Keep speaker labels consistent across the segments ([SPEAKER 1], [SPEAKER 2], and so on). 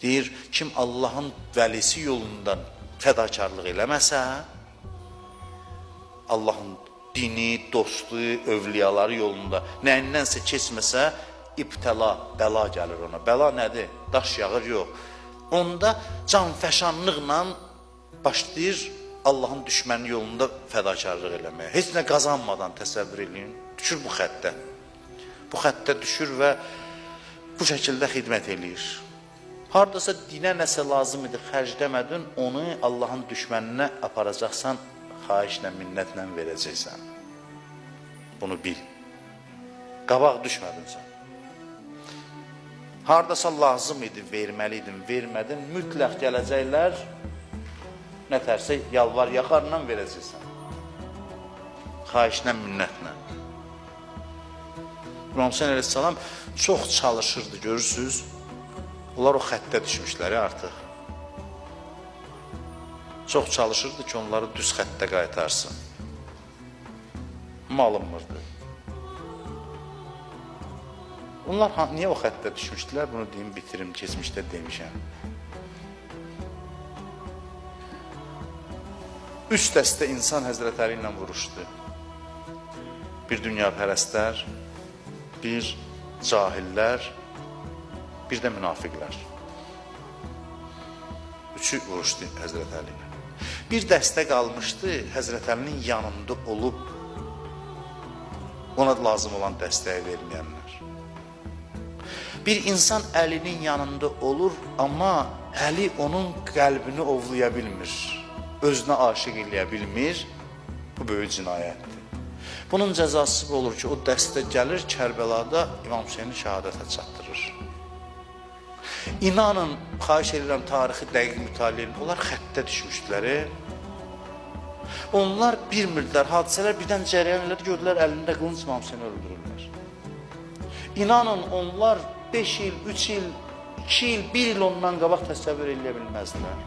[SPEAKER 1] Deyir, kim Allahın vəlisi yolundan fədakarlıq eləməsə, Allahın dini, dostu, övliyaları yolunda nəyinnənsə keçməsə, ibtəla, bəla gəlir ona. Bəla nədir? Daş yağır, yox. Onda canfəşanlıqla başlayır Allahın düşməni yolunda fədakarlıq eləməyə. Heç nə qazanmadan təsəvvür edin, düşür bu xəttə. Bu xəttə düşür və bu şəkildə xidmət eləyir. Haradasa dinə nəsə lazım idi, xərcləmədin, onu Allahın düşməninə aparacaqsan, xahişlə, minnətlə verəcəksən. Bunu bil. Qabaq düşmədin sən. Haradasa lazım idi, verməliydin, vermədin, mütləq gələcəklər, nətərsə yalvar yaxarla verəcəksən. Xahişlə, minnətlə. İmam Hüseyin əleyhissalam çox çalışırdı, görürsünüz. Onlar o xəttə düşmüşlər artıq. Çox çalışırdı ki, onları düz xəttə qaytarsın. Alınmırdı. Onlar niyə o xəttə düşmüşdülər? Bunu deyim, bitirim, keçmişdə demişəm. Üç dəstə insan Həzrət Əli ilə vuruşdu. Bir dünya pərəstlər, bir cahillər, bir də münafiqlər. Üçü vuruşdu Həzrət Əli ilə. Bir dəstə qalmışdı Həzrət Əlinin yanında olub ona lazım olan dəstəyi verməyənlər. Bir insan Əlinin yanında olur, amma Əli onun qəlbini ovlaya bilmir, özünə aşiq eləyə bilmir. Bu böyük cinayətdir. Bunun cəzası olur ki, o dəstə gəlir Kərbəlada İmam Hüseyni şəhadətə çatdırır. İnanın, xahiş edirəm, tarixi dəqiq mütaliə edin. Onlar xəttə düşmüşdülər. Onlar bilmirdilər, hadisələr birdən cərəyan elədi, gördülər əlində qılınc İmam Hüseyni öldürürlər. İnanın, onlar 5 il, 3 il, 2 il, 1 il ondan qabaq təsəvvür eləyə bilməzdilər.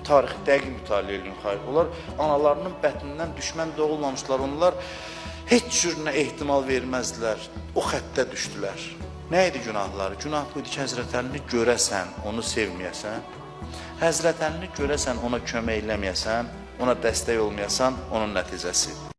[SPEAKER 1] Tarixi dəqiq mütaliə edin. Onlar analarının bətnindən düşmən doğulmamışlar. Onlar heç cürünə ehtimal verməzdilər. O xəttə düşdülər. Nə idi günahları? Günah buydu ki, Həzrət Əlini görəsən, onu sevməyəsən. Həzrət Əlini görəsən, ona kömək eləməyəsən, ona dəstək olmayasan, onun nəticəsi.